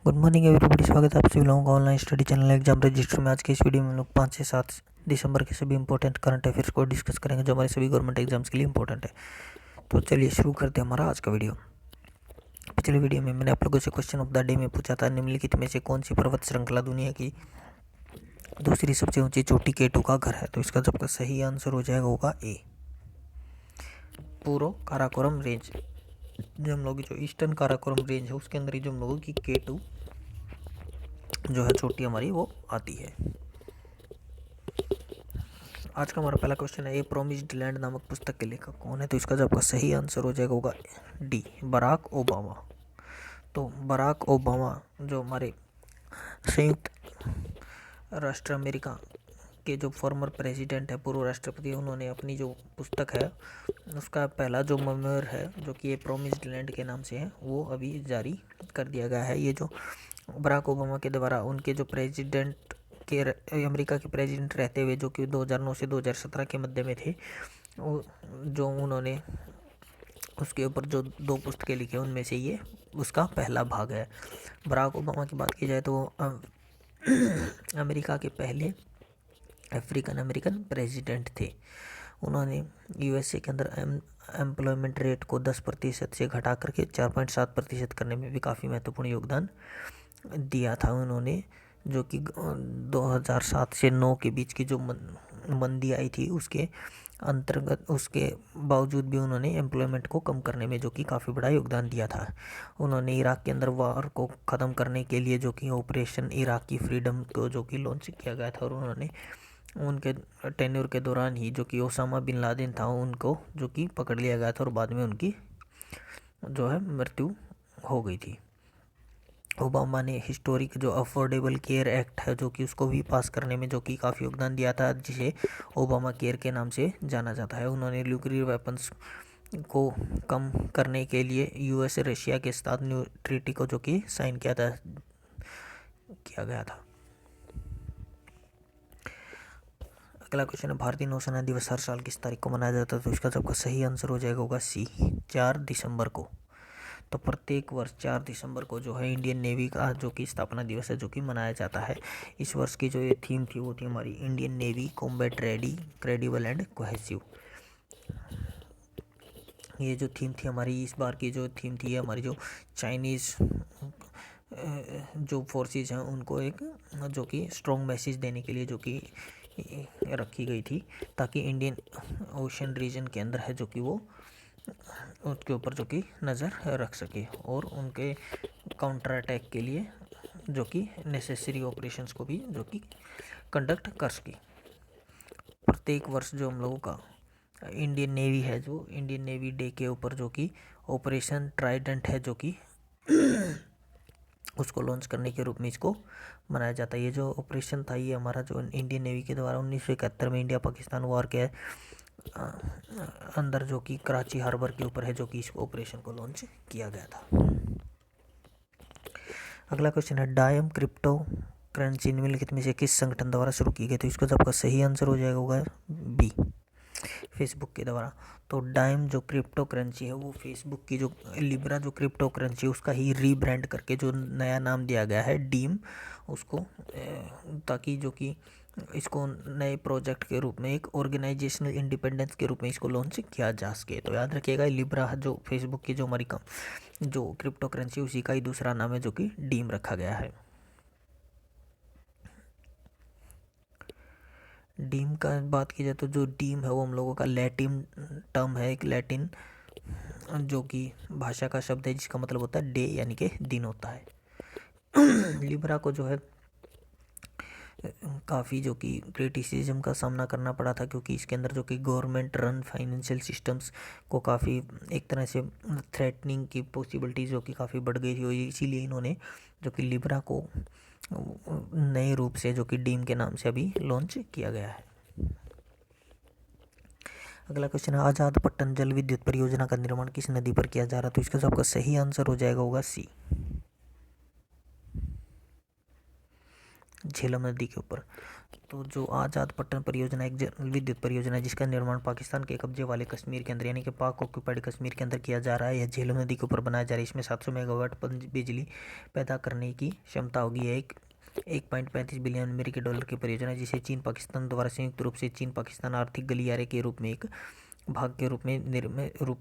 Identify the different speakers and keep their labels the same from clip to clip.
Speaker 1: Good morning everybody, स्वागत है आप सभी लोगों का online study channel exam register में। आज के इस वीडियो में हम लोग 5 से 7 दिसंबर के सभी इंपॉर्टेंट करंट अफेयर्स को डिस्कस करेंगे जो हमारे सभी गवर्नमेंट एग्जाम्स के लिए इंपॉर्टेंट है। तो चलिए शुरू करते हैं हमारा आज का वीडियो। पिछले वीडियो में मैंने आप लोगों से क्वेश्चन ऑफ द डे में पूछा था, निम्नलिखित में से कौन सी पर्वत श्रृंखला दुनिया की दूसरी सबसे ऊंची चोटी K2 का घर है। तो इसका जब का सही आंसर हो जाएगा होगा ए, पूर्व काराकोरम रेंज। जो हम लोग जो ईस्टर्न काराकोरम रेंज है उसके अंदर ही जो हम लोगों की K2 जो है चोटी हमारी वो आती है। आज का हमारा पहला क्वेश्चन है, ए प्रोमिस्ड लैंड नामक पुस्तक के लेखक कौन है। तो इसका जब का सही आंसर हो जाएगा होगा डी, बराक ओबामा। तो बराक ओबामा जो हमारे संयुक्त राष्ट्र अमेरिका के जो फॉर्मर प्रेसिडेंट है, पूर्व राष्ट्रपति, उन्होंने अपनी जो पुस्तक है उसका पहला जो मेमोयर है जो कि ए प्रोमिस्ड लैंड के नाम से है वो अभी जारी कर दिया गया है। ये जो बराक ओबामा के द्वारा उनके जो प्रेसिडेंट के अमेरिका के प्रेसिडेंट रहते हुए जो कि 2009 से 2017 के मध्य में थे, वो जो उन्होंने उसके ऊपर जो 2 पुस्तकें लिखी उनमें से ये उसका पहला भाग है। बराक ओबामा की बात की जाए तो अमेरिका के पहले अफ्रीकन अमेरिकन प्रेसिडेंट थे। उन्होंने यूएसए के अंदर एम्प्लॉयमेंट रेट को 10% से घटा करके 4.7% करने में भी काफ़ी महत्वपूर्ण योगदान दिया था उन्होंने, जो कि 2007 से 9 के बीच की जो मंदी आई थी उसके अंतर्गत, उसके बावजूद भी उन्होंने एम्प्लॉयमेंट को कम करने में जो कि काफ़ी बड़ा योगदान दिया था। उन्होंने इराक के अंदर वार को ख़त्म करने के लिए जो कि ऑपरेशन इराक की फ्रीडम को जो कि लॉन्च किया गया था, और उन्होंने उनके टेन्योर के दौरान ही जो कि ओसामा बिन लादेन था उनको जो कि पकड़ लिया गया था और बाद में उनकी जो है मृत्यु हो गई थी। ओबामा ने हिस्टोरिक जो अफोर्डेबल केयर एक्ट है जो कि उसको भी पास करने में जो कि काफ़ी योगदान दिया था, जिसे ओबामा केयर के नाम से जाना जाता है। उन्होंने न्यूक्लियर वेपन्स को कम करने के लिए यूएस रशिया के साथ न्यू ट्रीटी को जो कि साइन किया गया था। अगला क्वेश्चन है, भारतीय नौसेना दिवस हर साल किस तारीख को मनाया जाता है। तो इसका सबका सही आंसर हो जाएगा होगा सी, 4 दिसंबर को। तो प्रत्येक वर्ष 4 दिसंबर को जो है इंडियन नेवी का जो कि स्थापना दिवस है जो कि मनाया जाता है। इस वर्ष की जो ये थीम थी वो थी हमारी Indian navy combat ready, credible and cohesive. ये जो थीम थी हमारी, इस बार की जो थीम थी हमारी जो चाइनीज़ जो फोर्सेस हैं उनको एक जो कि स्ट्रॉन्ग मैसेज देने के लिए जो कि रखी गई थी, ताकि इंडियन ओशन रीजन के अंदर है जो कि वो उसके ऊपर जो कि नज़र रख सके और उनके काउंटर अटैक के लिए जो कि नेसेसरी ऑपरेशंस को भी जो कि कंडक्ट कर सके। प्रत्येक वर्ष जो हम लोगों का इंडियन नेवी है, जो इंडियन नेवी डे के ऊपर जो कि ऑपरेशन ट्राइडेंट है जो कि उसको लॉन्च करने के रूप में इसको मनाया जाता है। ये जो ऑपरेशन था ये हमारा जो इंडियन नेवी के द्वारा 1971 में इंडिया पाकिस्तान वॉर के अंदर जो कि कराची हार्बर के ऊपर है जो कि इस ऑपरेशन को लॉन्च किया गया था। अगला क्वेश्चन है, डायम क्रिप्टो करेंसी निम्नलिखित में से किस संगठन द्वारा शुरू की गई। तो इसका आपका सही आंसर हो जाएगा होगा बी, फेसबुक के द्वारा। तो डाइम जो क्रिप्टो करेंसी है वो फेसबुक की जो लिब्रा जो क्रिप्टो करेंसी है उसका ही रीब्रांड करके जो नया नाम दिया गया है डीम उसको, ताकि जो कि इसको नए प्रोजेक्ट के रूप में एक ऑर्गेनाइजेशनल इंडिपेंडेंस के रूप में इसको लॉन्च किया जा सके। तो याद रखिएगा लिब्रा जो फेसबुक की जो हमारी जो क्रिप्टो करेंसी उसी का ही दूसरा नाम है जो कि डीम रखा गया है। डीम का बात की जाए तो जो डीम है वो हम लोगों का लैटिन टर्म है, एक लैटिन जो कि भाषा का शब्द है जिसका मतलब होता है डे यानी कि दिन होता है। लिब्रा को जो है काफ़ी जो कि क्रिटिसिज्म का सामना करना पड़ा था, क्योंकि इसके अंदर जो कि गवर्नमेंट रन फाइनेंशियल सिस्टम्स को काफ़ी एक तरह से थ्रेटनिंग की पॉसिबिलिटीज़ जो कि काफ़ी बढ़ गई थी, इसीलिए इन्होंने जो कि लिब्रा को नए रूप से जो कि डीम के नाम से अभी लॉन्च किया गया है। अगला क्वेश्चन है, आज़ाद पट्टन जल विद्युत परियोजना का निर्माण किस नदी पर किया जा रहा है। तो इसका आपका सही आंसर हो जाएगा होगा सी, झेलम नदी के ऊपर। तो जो आज़ाद पट्टन परियोजना एक विद्युत परियोजना है जिसका निर्माण पाकिस्तान के कब्जे वाले कश्मीर के अंदर यानी कि पाक ऑक्यूपाइड कश्मीर के अंदर किया जा रहा है। यह झेलम नदी के ऊपर बनाया जा रहा है। इसमें 700 मेगावाट बिजली पैदा करने की क्षमता होगी। एक 1.35 बिलियन अमेरिकी डॉलर की परियोजना है जिसे चीन पाकिस्तान द्वारा संयुक्त रूप से चीन पाकिस्तान आर्थिक गलियारे के रूप में एक भाग के रूप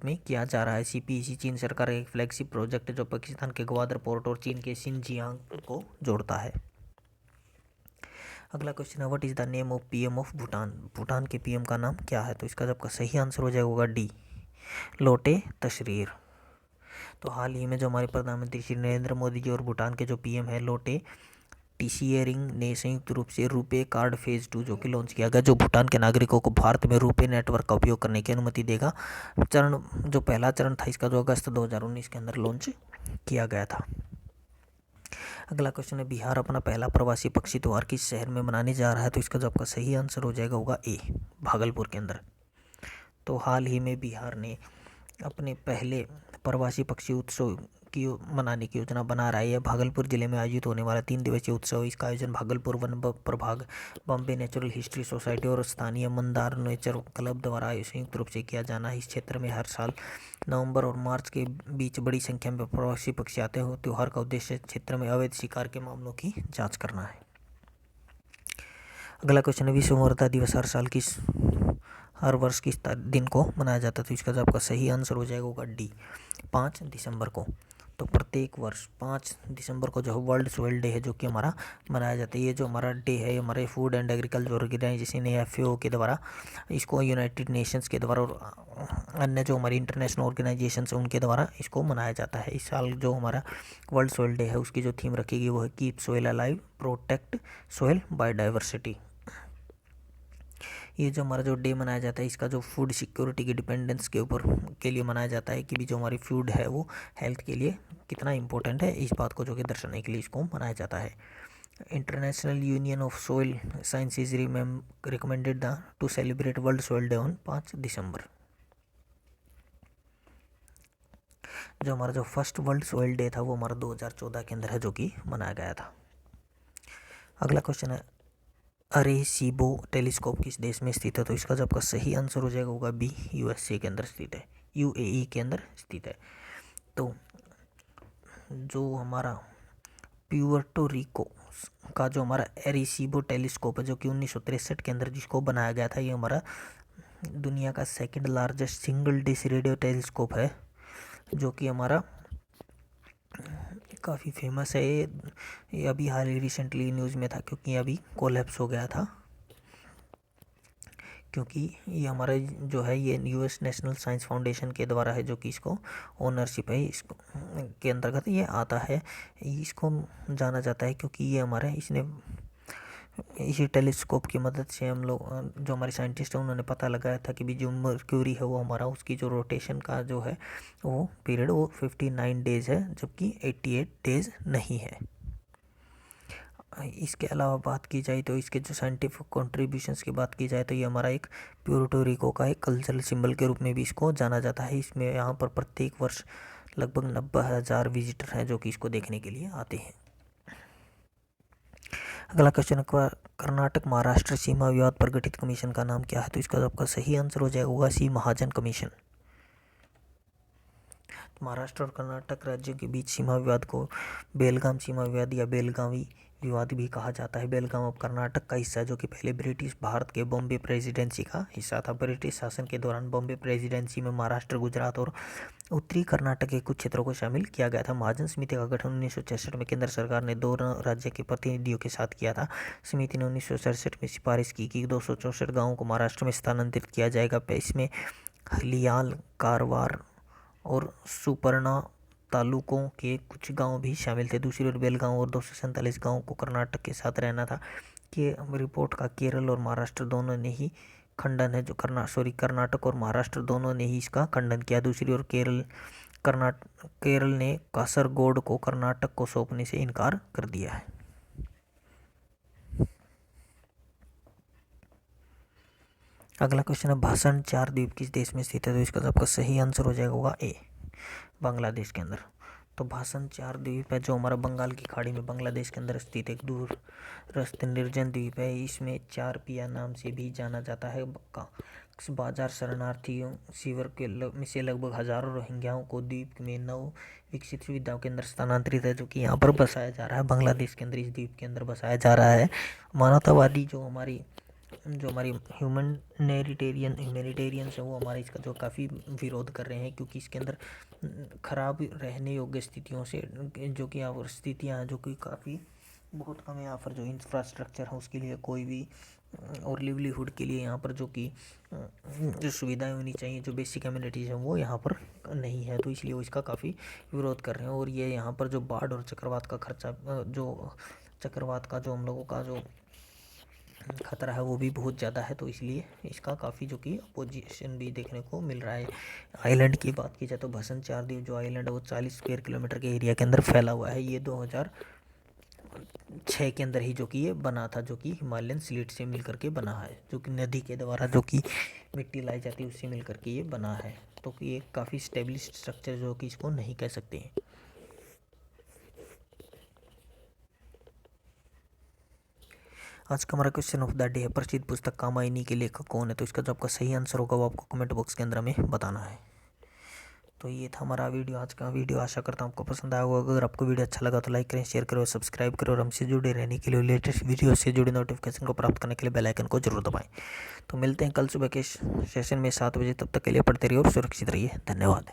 Speaker 1: में किया जा रहा है। सीपीईसी चीन सरकार का एक फ्लैगशिप प्रोजेक्ट है जो पाकिस्तान के ग्वादर पोर्ट और चीन के शिनजियांग को जोड़ता है। अगला क्वेश्चन है what is the name of PM of Bhutan. Bhutan के पीएम का नाम क्या है? तो इसका सबका सही आंसर हो जाएगा डी, लोटे तशरीर। तो हाल ही में जो हमारे प्रधानमंत्री श्री नरेंद्र मोदी जी और भूटान के जो पीएम है लोटे टीशियरिंग ने संयुक्त रूप से रुपे कार्ड फेज 2 जो कि लॉन्च किया गया, जो भूटान के नागरिकों को भारत में रुपे नेटवर्क का उपयोग करने की अनुमति देगा। जो पहला चरण था इसका जो अगस्त 2019 के अंदर लॉन्च किया गया था। अगला क्वेश्चन है बिहार अपना पहला प्रवासी पक्षी त्योहार किस शहर में मनाने जा रहा है? तो इसका जो आपका सही आंसर हो जाएगा होगा ए, भागलपुर के अंदर। तो हाल ही में बिहार ने अपने पहले प्रवासी पक्षी उत्सव की मनाने की योजना बना रहा है। यह भागलपुर जिले में आयोजित होने वाला 3 दिवसीय उत्सव। इसका आयोजन भागलपुर वन प्रभाग, बॉम्बे नेचुरल हिस्ट्री सोसाइटी और स्थानीय मंदार नेचर क्लब द्वारा संयुक्त रूप से किया जाना है। इस क्षेत्र में हर साल नवंबर और मार्च के बीच बड़ी संख्या में प्रवासी पक्षी आते हैं। त्योहार का उद्देश्य क्षेत्र में अवैध शिकार के मामलों की जाँच करना है। अगला क्वेश्चन है विश्व मृदा दिवस हर वर्ष किस दिन को मनाया जाता है? तो इसका जो आपका सही आंसर हो जाएगा होगा डी, 5 दिसंबर को। तो प्रत्येक वर्ष 5 दिसंबर को जो है वर्ल्ड सोइल डे है जो कि हमारा मनाया जाता है। ये जो हमारा डे है हमारे food and agriculture organisation FAO के द्वारा, इसको यूनाइटेड नेशंस के द्वारा और अन्य जो हमारी इंटरनेशनल ऑर्गेनाइजेशंस हैं उनके द्वारा इसको मनाया जाता है। इस साल जो हमारा वर्ल्ड सोइल डे है उसकी जो थीम रखेगी वो है keep soil alive, protect soil biodiversity. ये जो हमारा जो डे मनाया जाता है इसका जो फूड सिक्योरिटी की डिपेंडेंस के ऊपर के लिए मनाया जाता है कि भी जो हमारी फूड है वो हेल्थ के लिए कितना इम्पोर्टेंट है, इस बात को जो कि दर्शाने के लिए इसको मनाया जाता है। International Union of Soil Science is recommended to celebrate World Soil Day on 5 December. जो हमारा जो फर्स्ट वर्ल्ड सोइल डे था वो हमारा 2014 के अंदर है जो कि मनाया गया था। अगला क्वेश्चन है अरेसीबो टेलीस्कोप किस देश में स्थित है? तो इसका जो आपका सही आंसर हो जाएगा होगा बी, USA के अंदर स्थित है, UAE के अंदर स्थित है। तो जो हमारा प्यूर्टो रिको का जो हमारा अरेसीबो टेलीस्कोप है जो कि 1963 के अंदर जिसको बनाया गया था, ये हमारा दुनिया का second largest single dish radio telescope है जो कि हमारा काफ़ी फेमस है। ये अभी हाल ही रिसेंटली न्यूज़ में था क्योंकि अभी कोलैप्स हो गया था, क्योंकि ये हमारा जो है ये US नेशनल साइंस फाउंडेशन के द्वारा है जो कि इसको ओनरशिप है इसको के अंतर्गत ये आता है। इसको जाना जाता है क्योंकि ये हमारे इसी टेलीस्कोप की मदद से हम लोग जो हमारे साइंटिस्ट हैं उन्होंने पता लगाया था कि भी जो मर्क्यूरी है वो हमारा उसकी जो रोटेशन का जो है वो पीरियड वो 59 डेज़ है जबकि 88 डेज़ नहीं है। इसके अलावा बात की जाए तो इसके जो साइंटिफिक कॉन्ट्रीब्यूशंस की बात की जाए तो ये हमारा एक प्यूर्टो रिको का एक कल्चरल सिंबल के रूप में भी इसको जाना जाता है। इसमें यहाँ पर प्रत्येक वर्ष लगभग 90,000 विजिटर हैं जो कि इसको देखने के लिए आते हैं। अगला क्वेश्चन कर्नाटक महाराष्ट्र सीमा विवाद पर गठित कमीशन का नाम क्या है? तो इसका आपका सही आंसर हो जाएगा होगा सी, महाजन कमीशन। महाराष्ट्र और कर्नाटक राज्यों के बीच सीमा विवाद को बेलगाम सीमा विवाद या बेलगावी विवाद भी कहा जाता है। बेलगाम अब कर्नाटक का हिस्सा है जो कि पहले ब्रिटिश भारत के बॉम्बे प्रेसिडेंसी का हिस्सा था। ब्रिटिश शासन के दौरान बॉम्बे प्रेसिडेंसी में महाराष्ट्र, गुजरात और उत्तरी कर्नाटक के कुछ क्षेत्रों को शामिल किया गया था। महाजन समिति का गठन 1966 में केंद्र सरकार ने 2 राज्य के प्रतिनिधियों के साथ किया था। समिति ने 1967 में सिफारिश की कि 264 गाँवों को महाराष्ट्र में स्थानांतरित किया जाएगा। इसमें हलियाल, कारवार और सुपर्णा तालुकों के कुछ गांव भी शामिल थे। दूसरी ओर बेलगांव और 247 गांवों को कर्नाटक के साथ रहना था। कि रिपोर्ट का केरल और महाराष्ट्र दोनों ने ही खंडन है जो कर्नाटक और महाराष्ट्र दोनों ने ही इसका खंडन किया। दूसरी ओर केरल ने कासरगोड को कर्नाटक को सौंपने से इनकार कर दिया है। अगला क्वेश्चन है भाषण 4 द्वीप किस देश में स्थित है? तो इसका आपका सही आंसर हो जाएगा ए, बांग्लादेश के अंदर। तो भाषण चार द्वीप है जो हमारा बंगाल की खाड़ी में बांग्लादेश के अंदर स्थित एक दूरस्थ निर्जन द्वीप है। इसमें चार पिया नाम से भी जाना जाता है। बाजार शरणार्थियों शिविर के में से लगभग हजारों रोहिंग्याओं को द्वीप में नव विकसित सुविधाओं के अंदर स्थानांतरित है, जो कि यहाँ पर बसाया जा रहा है। बांग्लादेश के अंदर इस द्वीप के अंदर बसाया जा रहा है। मानवतावादी जो हमारी ह्यूमैनिटेरियंस है वो हमारे इसका जो काफ़ी विरोध कर रहे हैं, क्योंकि इसके अंदर खराब रहने योग्य स्थितियों से जो कि यहाँ पर स्थितियाँ हैं जो कि काफ़ी बहुत कम है। यहाँ पर जो इंफ्रास्ट्रक्चर है उसके लिए कोई भी और लिवलीहुड के लिए यहाँ पर जो कि जो सुविधाएं होनी चाहिए, जो बेसिक कम्युनिटीज़ हैं वो यहाँ पर नहीं है, तो इसलिए वो इसका काफ़ी विरोध कर रहे हैं। और ये यहाँ पर जो बाढ़ और चक्रवात का खर्चा जो चक्रवात का जो हम लोगों का जो खतरा है वो भी बहुत ज़्यादा है, तो इसलिए इसका काफ़ी जो कि अपोजिशन भी देखने को मिल रहा है। आइलैंड की बात की जाए तो भाषण चार द्वीप जो आइलैंड है वो 40 स्क्वायर किलोमीटर के एरिया के अंदर फैला हुआ है। ये 2006 के अंदर ही जो कि ये बना था, जो कि हिमालयन स्लेट से मिल करके बना है, जो कि नदी के द्वारा जो कि मिट्टी लाई जाती है उससे मिल करके ये बना है। तो ये काफ़ी स्टेब्लिश स्ट्रक्चर जो कि इसको नहीं कह सकते हैं। आज का हमारा क्वेश्चन ऑफ द डे है, प्रसिद्ध पुस्तक कामायनी के लेखक कौन है? तो इसका जो आपका सही आंसर होगा वो आपको कमेंट बॉक्स के अंदर हमें बताना है। तो ये था हमारा वीडियो, आज का वीडियो। आशा करता हूँ आपको पसंद आया होगा। अगर आपको वीडियो अच्छा लगा तो लाइक करें, शेयर करें, सब्सक्राइब करें और हमसे जुड़े रहने के लिए लेटेस्ट वीडियो से जुड़े नोटिफिकेशन को प्राप्त करने के लिए बेल आइकन को जरूर दबाएं। तो मिलते हैं कल सुबह के सेशन में 7 बजे। तब तक के लिए पढ़ते रहिए और सुरक्षित रहिए। धन्यवाद।